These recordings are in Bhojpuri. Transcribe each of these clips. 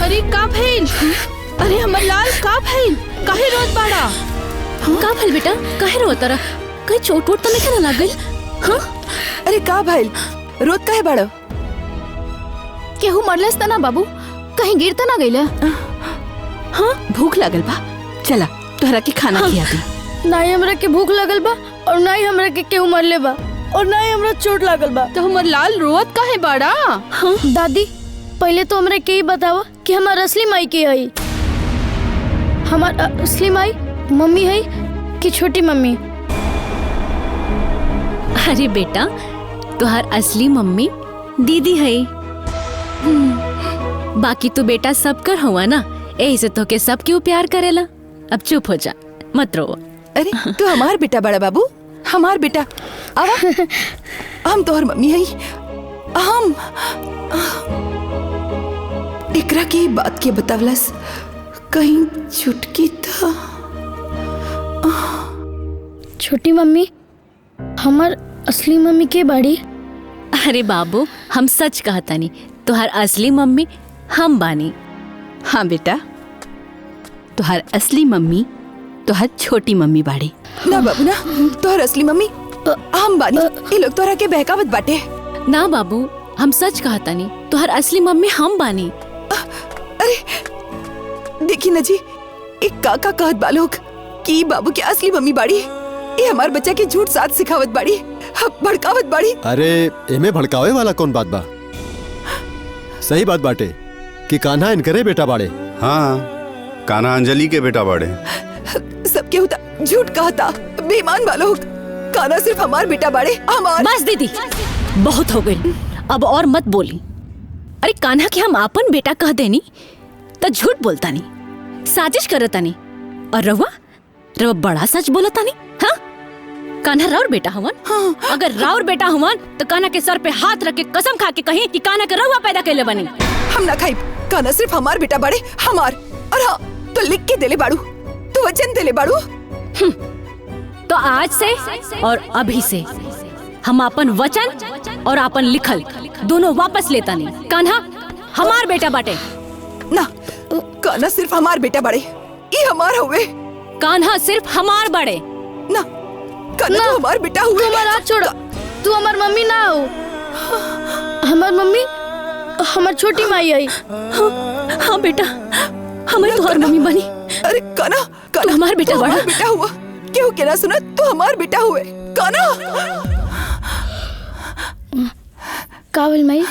अरे का भइल? अरे हमर लाल का भइल? काहे रोत बाड़ा? का भइल बेटा? काहे रोत रहा? कहीं चोट वोट तो नहीं ना लग गई? हाँ? अरे का भइल? रोत काहे बाड़ा? केहू मरलस त ना बाबू? कहीं गिर त ना गइला? हाँ, भूख लागल बा, चला तोहरा के खाना खिया दी। ना ही हमरा के भूख लगल बा और ना ही हमरा के केहू मरले बा और ना ही हमरा चोट लागल बा। तो हमर लाल रोत काहे बाड़ा? हाँ? दादी पहले तो हमरा के ही बतावा कि हमार असली माई के हई। हमार असली माई मम्मी है कि छोटी मम्मी? अरे बेटा, तुहार असली मम्मी दीदी है। बाकी तो बेटा सब कर हुआ ना, यही से तो के सब क्यों प्यार करेला। अब चुप हो जा, मत रो। अरे तू हमार बेटा बड़ा बाबू, हमार बेटा। आवा, हम तोहर मम्मी है। हम एकरा की बात के बतावलस, कहीं छुटकी था। छोटी मम्मी हमार असली मम्मी के बाड़ी? अरे बाबू, हम सच कहता नहीं, तुहार असली मम्मी हम बानी। हाँ बेटा, तोहर असली मम्मी तोहर छोटी मम्मी बाड़ी। ना बाबू ना, तोहर असली मम्मी हम बानी। ये लोग तोहरा के बहकावत बाटे। ना बाबू, हम सच कहता नहीं, तुहार असली मम्मी हम बानी। अरे देखी ना जी, एक काका कहत बा लोग कि बाबू के असली मम्मी बाड़ी। ये हमार बच्चा के झूठ साथ सिखावत बाड़ी, भड़कावत बाड़ी। अरे एमे भड़कावे वाला कौन बात बा? सही बात बाटे कि कान्हा इनकरे बेटा बाड़े। हाँ, कान्हा अंजलि के बेटा बाड़े। सबके होता झूठ कहता, बेईमान बा लोग। कान्हा सिर्फ हमार बेटा बाड़े, हमार। बस दीदी, बहुत हो गई, अब और मत बोली। अरे कान्हा के हम आपन बेटा कह देनी तो झूठ बोलता नहीं, साजिश करता नहीं। और रवा बड़ा सच बोलता नहीं। हाँ? कान्हा राउर बेटा हुवन? हाँ। अगर राउर बेटा हुवन तो कान्हा के सर पे हाथ रख के कसम खा के कहीं कि कान्हा के रउआ पैदा कैले बनी। हम ना खाई, कान्हा सिर्फ हमार बेटा बाड़े, हमार। और हाँ, तो लिख के देले बाड़ू, तो वचन देले बाड़ू। तो आज से और अभी से हम अपन वचन और अपन लिखल दोनों वापस लेता नहीं। कान्हा हमार बेटा बाटे। ना, कान्हा सिर्फ हमार बेटा बाड़े, ये हमार हुए। कान्हा सिर्फ हमार बड़े। ना, कान्हा तो हमार बेटा हुए। तू हमार हाथ छोड़ा, तू हमार मम्मी ना हो। हमार मम्मी हमार छोटी माई आई। हाँ बेटा, हमें तो हर मम्मी बनी। अरे कान्हा, तू हमार बेटा बड़ा। बेटा हुआ, क्यों कहना सुना? तू हमार बेटा हुए, कान्हा। कावल माई?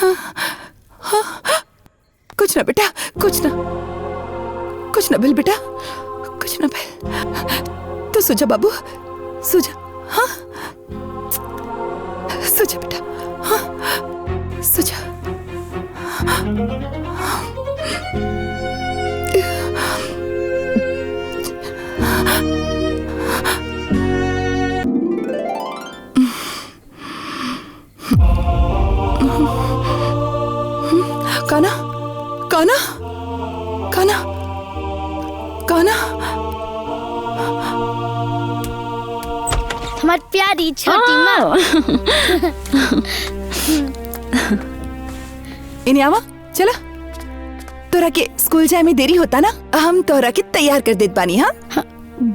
कुछ ना बेटा, कुछ ना बिल बेटा, कुछ ना बिल। तो सुजा बाबू, सुजा। हाँ, सुजा बेटा, हाँ, सुजा। कान्हा, कान्हा, कान्हा, कान्हा। हमार प्यारी छोटी माँ। इन्हें आवा, चला। तोरा के स्कूल जाए में देरी होता ना, हम तोरा के तैयार कर देत बानी। हाँ? हाँ,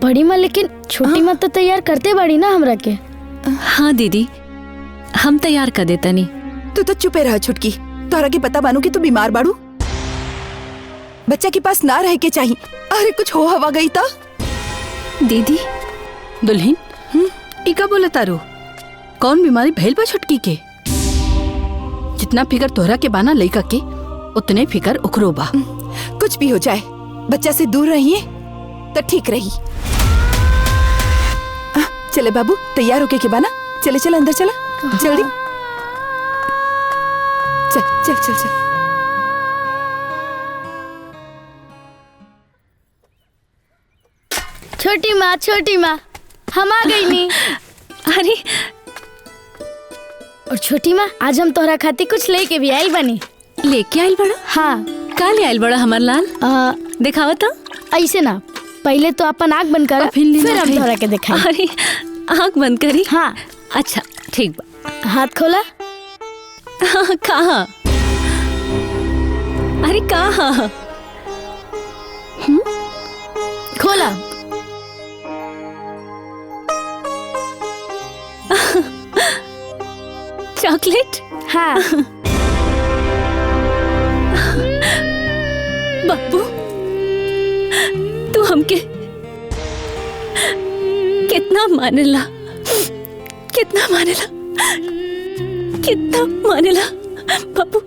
बड़ी माँ, लेकिन छोटी माँ तो तैयार करते बाड़ी ना हमरा के। हाँ दीदी, हम तैयार कर देता नहीं। तू तो चुपे रह छुटकी, तोरा के पता बानू कि तू बीमार बाड़ू। बच्चा के पास ना रह के चाहिए। अरे कुछ हो हवा गई था। दीदी, दुल्हन, इका बोला तारो, कौन बीमारी भइल बा छुटकी के? जितना फिकर तोहरा के बाना लइका के, उतने फिकर उकरो बा। कुछ भी हो जाए, बच्चा से दूर रहिए तो ठीक रही। चले बाबू, तैयार होके के बाना। चले चल अंदर, चला जल्दी। चल चल चल चल। छोटी माँ, हम आ गई नी। अरे और छोटी माँ, आज हम तोहरा खातिर कुछ लेके भी आइल बनी। लेके आइल बड़ा? हाँ। का ले आइल बड़ा हमार लाल? दिखावा तो। ऐसे ना, पहले तो अपन आँख बंद करा, फिर हम तोहरा के दिखाई। अरे आँख बंद करी? हाँ। अच्छा ठीक बा। हाथ खोला। कहाँ? अरे कहाँ? बोला। चॉकलेट। हाँ। बाबू तू हमके कितना मानेला, कितना मानेला, कितना मानेला बाबू।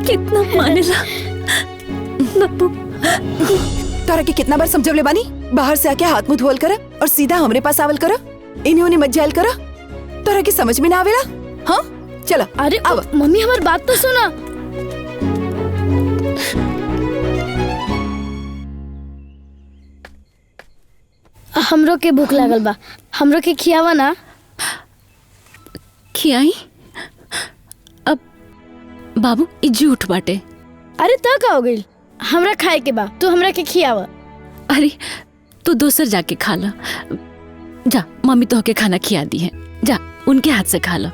कितना मानेला बाबू। तोरा के कितना बार समझवले बानी, बाहर से आके हाथ मुंह धोल कर और सीधा हमरे पास आवल कर, इन्हीं मत जायल कर। तोरा के समझ में ना आवेला? हाँ चला। अरे मम्मी हमारी बात तो सुना। हमरो के भूख लागल बा, हमरो के खियावा ना। खियाई? अब बाबू ई झूठ बाटे। अरे तो का हो गई, हमरा खाए के बा, तू हमरा के खियावा। अरे तू दूसर जाके खा ला। जा मम्मी तो के खाना खिया दी है, जा उनके हाथ से खा ला।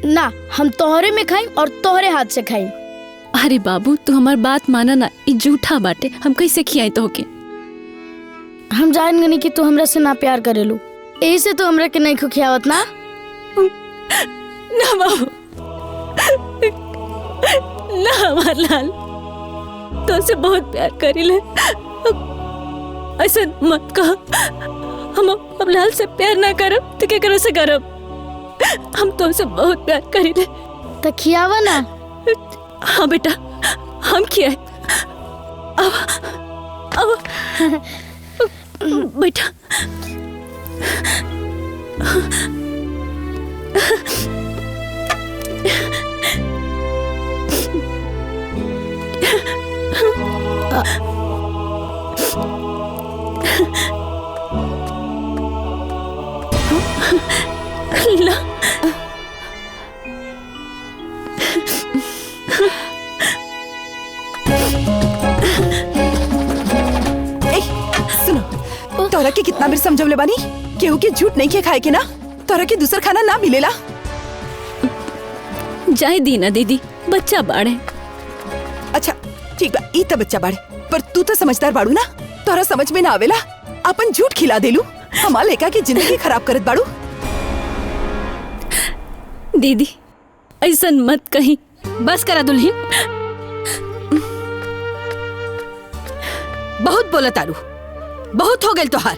ना हम तोहरे में खाई और तोहरे हाथ से खाई। अरे बाबू तू हमार बात माना ना, ई झूठा बाटे, हम कैसे खियाई तो के? हम जान गनी कि तू हमरा से ना प्यार करेलू, यही से तू हमरा के नहीं खियावत ना। ना बाबू, ना हमार लाल, तो से बहुत प्यार करीले। ऐसा मत कह, हम अब लाल से प्यार ना करब तो क्या करे से करब? हम तो से बहुत प्यार करीले। तो खियावा ना। हाँ बेटा, हम खियाए। अब बेटा ला सुनो, तोरा के कितना बार समझवले बानी, केहू के झूठ नहीं के खाए के ना, तोरा के दूसर खाना ना मिलेला। जाए दीना दीदी, बच्चा बाड़े। अच्छा ठीक बा, ई त बच्चा बाड़े, पर तू तो समझदार बाड़ू ना, तोरा समझ में ना आवेला, अपन झूठ खिला देलू, हमार लेका की जिंदगी खराब करत बाड़ू। दीदी ऐसा मत कहीं। बस करा दुल्हन, बहुत बोला तारू, बहुत हो गए तोहार।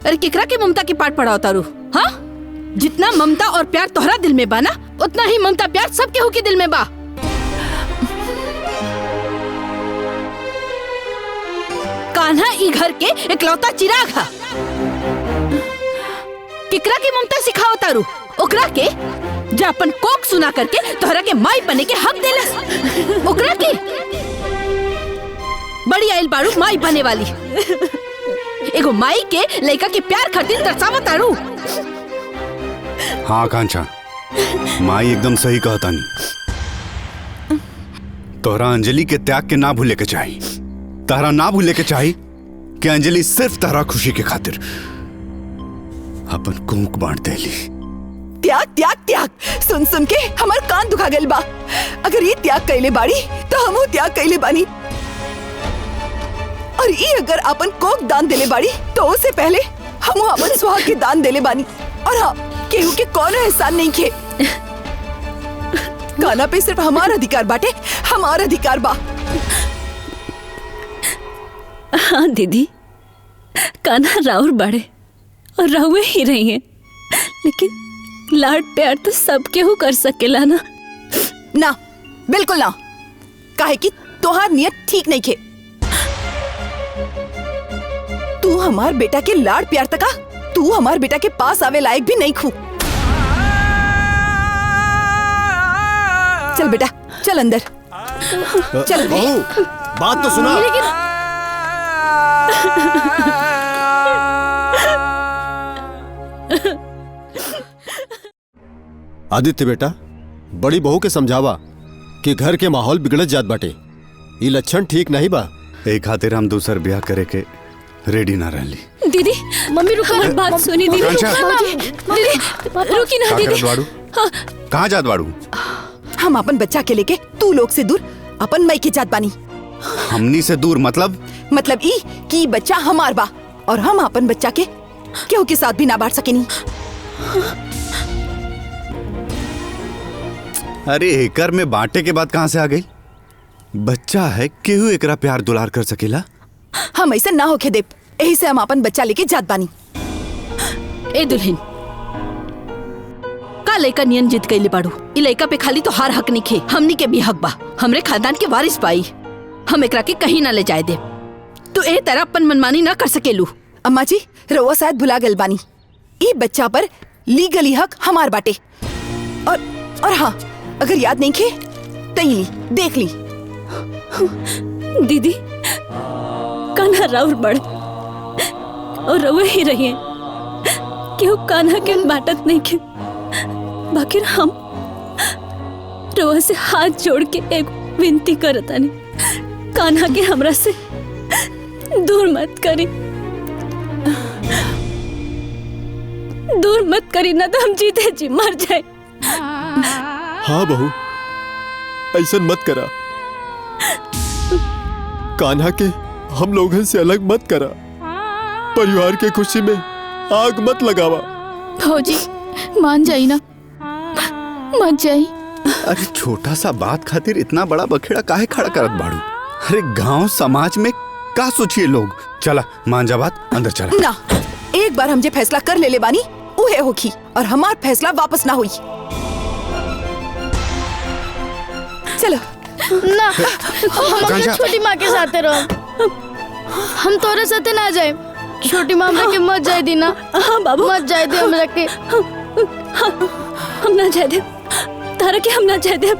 अरे केकरा के ममता की पाठ पढ़ाओ तारू? हाँ, जितना ममता और प्यार तोहरा दिल में बा ना, उतना ही ममता प्यार सब केहू के दिल में बा। कान्हा ई घर के इकलौता चिराग है। केकरा के ममता सिखाओ तारू? ओकरा के जो अपन कोक सुना करके तोहरा के माई बने के हक देलस, ओकरा के बड़ी आइल बारू माई बने वाली। एगो माई के लड़का के प्यार खातिर तरसावत तारू। हाँ कांचा, माई एकदम सही कहता नहीं। तोहरा अंजलि के त्याग के ना भूले के चाही, तहरा ना भूले के चाही कि अंजलि सिर्फ तहरा खुशी के खातिर अपन कोक बांट देली। त्याग त्याग त्याग, सुन सुन के हमार कान दुखा गइल बा। अगर ये त्याग कैले बाड़ी तो हमहू त्याग कैले बानी, और ये अगर अपन कोक दान देले बाड़ी तो उससे पहले हमहू अपन सुहाग के दान देले बानी। और हाँ, केहू के कौनो एहसान नहीं खे। गाना पे सिर्फ हमारा अधिकार बाटे, हमारा अधिकार बा। हाँ दीदी, कान्हा राउर बाड़े और राहुए ही रही हैं, लेकिन लाड प्यार तो सब केहू कर सकेला ना। ना, बिल्कुल ना, काहे कि तोहार नियत ठीक नहीं खे। तू हमार बेटा के लाड प्यार तका, तू हमार बेटा के पास आवे लायक भी नहीं खू। चल बेटा, चल अंदर, चल। बहू, बात तो सुना। आदित्य बेटा, बड़ी बहू के समझावा कि घर के माहौल बिगड़त जात बाटे, ये लक्षण ठीक नहीं बा। एक खातिर हम दूसर ब्याह करे के रेडी ना रहली। दीदी मम्मी रुको, हमारी बात सुनी दीदी। कांचा। दीदी रुकी ना का दीदी। करत बाड़ू? कहाँ जात बाड़ू? हम अपन बच्चा के लेके तू लोग से दूर अपन मई के जात बानी। हमनी से दूर मतलब? मतलब ई कि बच्चा हमार बा और हम अपन बच्चा के केहू के साथ भी ना बांट सकेनी। अरे एकर में बांटे के बाद कहाँ से आ गई? बच्चा है, केहू एकरा प्यार दुलार कर सकेला? हम ऐसा ना होके देव, यही से हम अपन बच्चा लेके जात बानी। ए दुल्हन, का लइका नियन जीत गईले बाड़ू। ई लइका पे खाली तो हार हक निखे, हमनी के भी हक बा। हमरे खानदान के वारिस पाई, हम एकरा के कहीं ना ले जाए दे। तू ए तरह अपन मनमानी ना कर सकेलू। अम्मा जी, रउआ शायद भुला गल बानी, ई बच्चा पर लीगली हक हमार बाटे। और हाँ, अगर याद नहीं खे तो ली, देख ली। दीदी, कान्हा राउर बड़ और रउआ ही रहिए, क्यों कान्हा के बाटत नहीं के। बाकी हम रउआ से हाथ जोड़ के एक विनती करतानी, कान्हा के हमरा से दूर मत करी, दूर मत करी, ना तो हम जीते जी मर जाए। हाँ बहू, ऐसा मत करा। कान्हा के हम लोगन से अलग मत करा। परिवार के खुशी में आग मत लगावा। भौजी मान जाई ना, मत जाई। अरे छोटा सा बात खातिर इतना बड़ा बखेड़ा काहे खड़ा करत बाड़ू? अरे गांव समाज में का सोचिए लोग। चला मान जा बात, अंदर चला। ना, एक बार हम जे फैसला कर ले बानी उहे होखी और हमार फैसला वापस ना हुई। चलो ना, हम अपने छोटी माँ के साथ रहो। हम तोरे साथे ना जाए। छोटी माँ हमरा के मत जाए दी ना। हाँ बाबू, मत जाए दे हमरा के। हम ना जाए दे तारा के, हम ना जाए दे।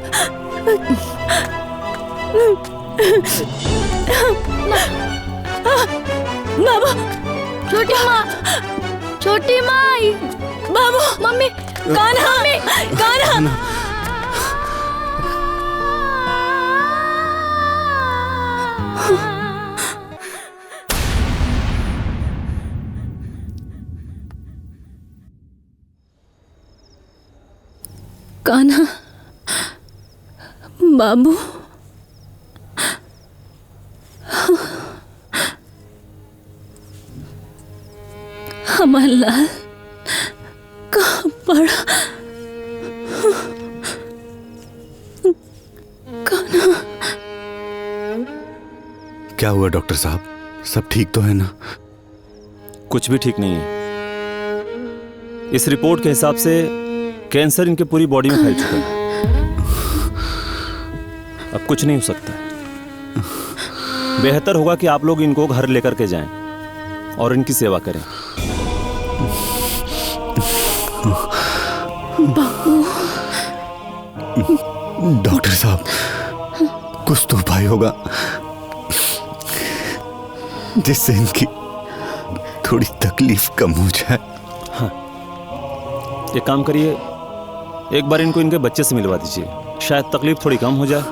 बाबू, छोटी माँ, छोटी माँ, बाबू, मम्मी, कान्हा, कान्हा। कान्हा, बाबू, हमार लाल कहाँ पड़ा? कान्हा। क्या हुआ डॉक्टर साहब, सब ठीक तो है ना? कुछ भी ठीक नहीं है। इस रिपोर्ट के हिसाब से कैंसर इनके पूरी बॉडी में फैल चुका है। अब कुछ नहीं हो सकता। बेहतर होगा कि आप लोग इनको घर लेकर के जाएं और इनकी सेवा करें। डॉक्टर साहब, कुछ तो उपाय होगा जिससे इनकी थोड़ी तकलीफ कम हो जाए। हाँ, एक काम करिए, एक बार इनको इनके बच्चे से मिलवा दीजिए, शायद तकलीफ थोड़ी कम हो जाए।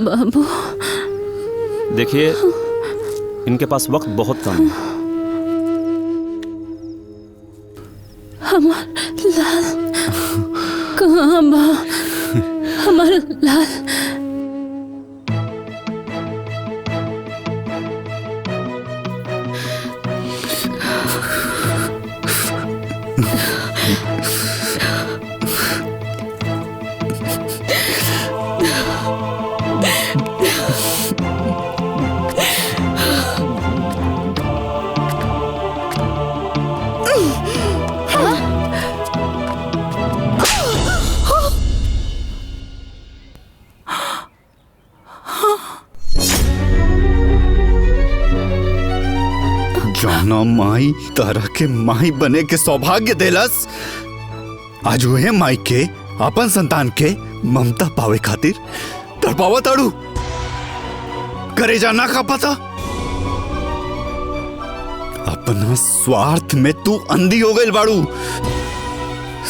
बाबू, देखिए, इनके पास वक्त बहुत कम है। हमार लाल कहाँ बा? हमार लाल। जाना माई तारा के माई बने के सौभाग्य देलस। आज हुए माई के अपन संतान के ममता पावे खातिर तड़पावा ताड़ू करे जाना का पता। अपना स्वार्थ में तू अंधी हो गई बाड़ू।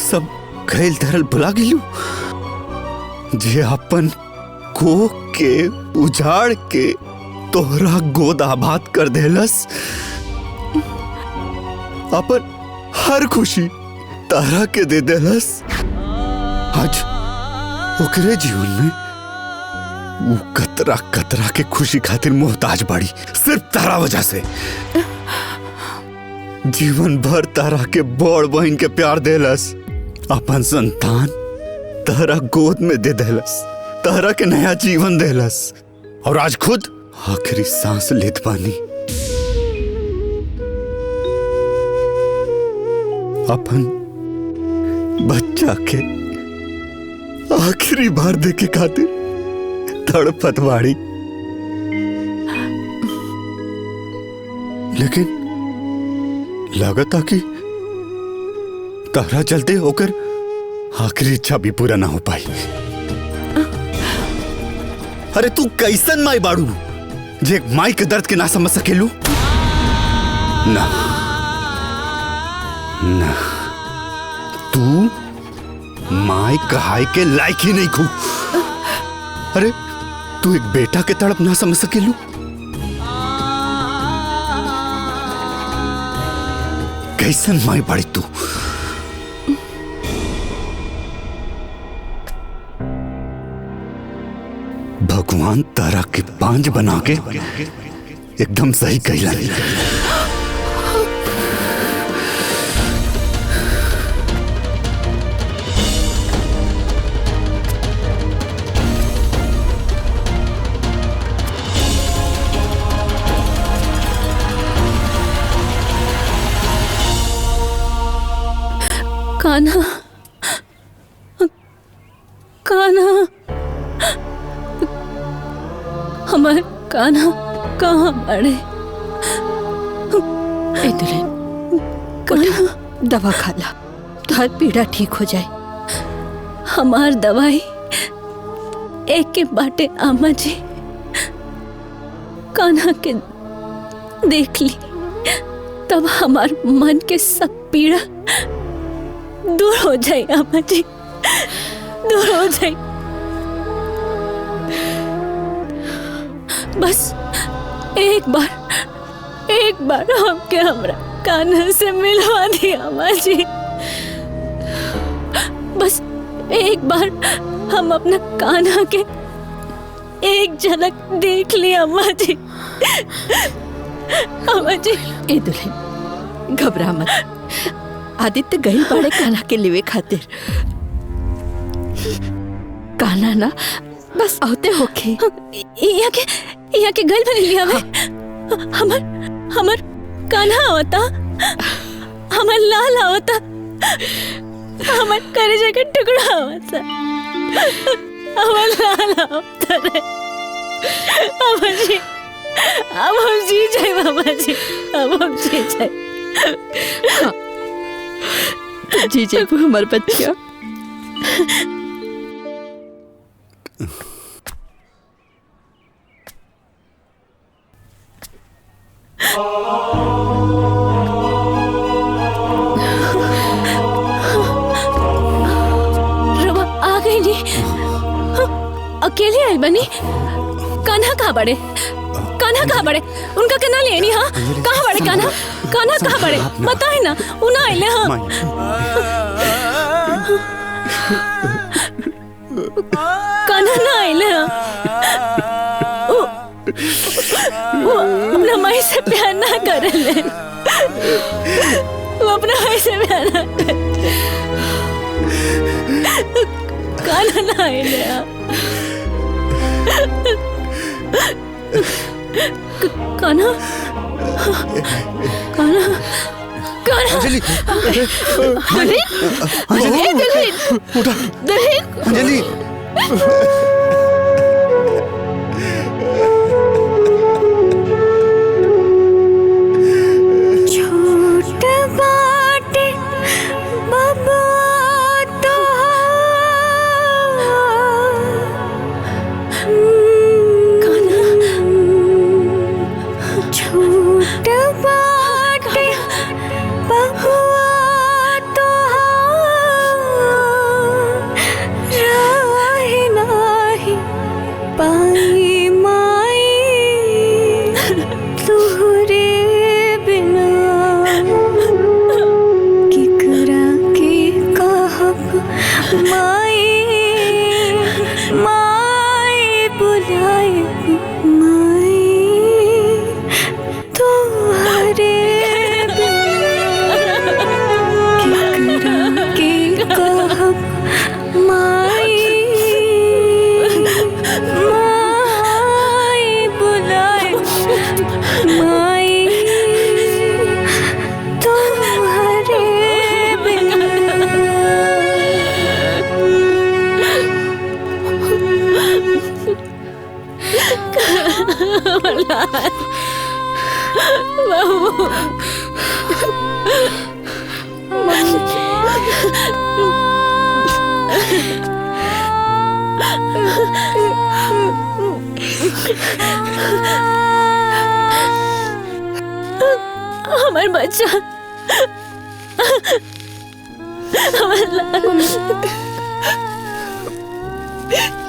सब खेल धरल भुला गिलू जे अपन को के उजाड़ के तोहरा गोद आबाद कर देलस। हर खुशी तारा के दे देलस। आज ओकरे जीवन में वो कतरा कतरा के खुशी खातिर मोहताज बाड़ी, सिर्फ तारा वजह से। जीवन भर तारा के बड़ बहन के प्यार देलस, अपन संतान तारा गोद में दे देलस, तारा के नया जीवन देलस, और आज खुद आखिरी सांस लेत पानी। अपन बच्चा के आखिरी बार देखे खातिर तड़पत बाड़ी। लेकिन लगता कि तारा चलते होकर आखिरी इच्छा भी पूरा ना हो पाई। अरे तू कैसन माई बाड़ू जे एक माई के दर्द के ना समझ सकेलू? ना ना, तू माई कहाई के लायक ही नहीं खू। अरे तू एक बेटा के तड़प ना समझ सकेलू? कैसन माई बाड़ी तू? भगवान तारा के पांच बना के एकदम सही कहला। कान्हा, कान्हा, हमारे कान्हा कहाँ बड़े? ए दुल्हन, कान्हा दवा खा ला, तार पीड़ा ठीक हो जाए। हमार दवाई एक के बाटे आमा जी। कान्हा के देख ली तब हमार मन के सब पीड़ा दूर हो जाए आमा जी, दूर हो जाए। बस एक बार हमके हमरा कान्हा से मिलवा दी अम्मा जी। बस एक बार हम अपना कान्हा के एक झलक देख ली अम्मा जी। अम्मा जी। ए दुल्हन, घबरा मत, आदित्य गई पड़े कान्हा के लिवे खातिर। कान्हा ना बस आते होके यहाँ के गल बनी लिया हमर कान्हा आवता, हमर लाल आवता, हमर कलेजा का टुकड़ा आवता, हमर लाल आवता रे। अब हम जी जाए बाबा जी, अब हम जी जाए। जी जाए हमारे बच्चा। रवा आ गई नहीं, अकेले आई बनी। कान्हा कहाँ बड़े? कान्हा कहाँ बड़े? उनका कहना ले नहीं। हाँ कहाँ बड़े कान्हा? कान्हा कहाँ बड़े? बताए ना, उन्हें आइले। हाँ कान्हा ना आइले। हाँ वो अपना माई से प्यार ना कर ले, वो अपना माई से प्यार ना कर। कान्हा ना आइले। कान्हा, कान्हा, कान्हा। अंजलि, अंजलि, उठा, अंजलि। हमार बच्चा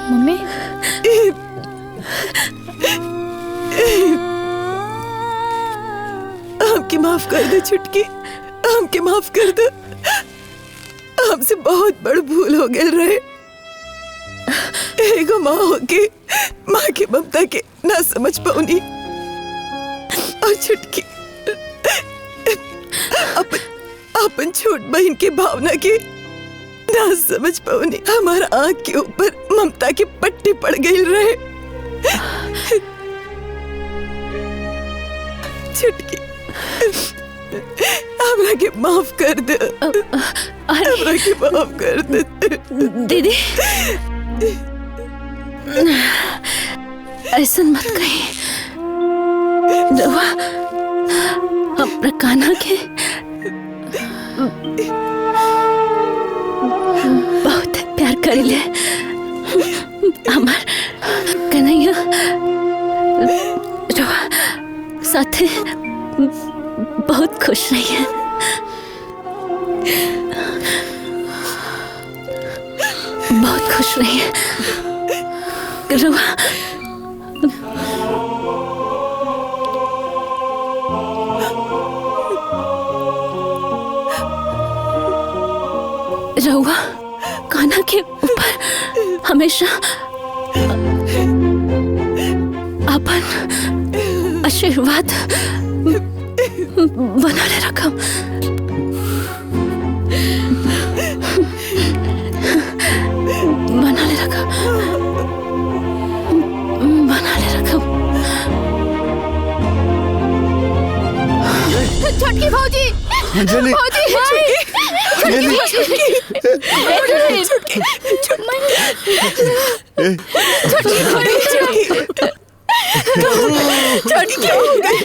मम्मी हमके माफ कर दे छुटकी, हमके माफ कर दे। हमसे बहुत बड़ भूल हो गए रहे। एगो माँ होके माँ के ममता के ना समझ पाऊनी और छुटकी अपन छोट बहन के भावना के ना समझ पाऊनी। हमारा आँख के ऊपर ममता की पट्टी पड़ गई रहे। छुटकी हमरा के माफ कर दे, हमरा के माफ कर दे। दीदी ऐसा मत कही। रवा हमरा कान्हा के बहुत प्यार करिले। हमार कन्हैया रवा साथे बहुत खुश रही है। बहुत खुश रही है रवा। रहुआ कान्हा के ऊपर हमेशा अपन आशीर्वाद बनाले रखम। बनाले रखम, बनाले रखम। छटकी भौजी, अंजलि अंजलि छुटकी क्या हो गई?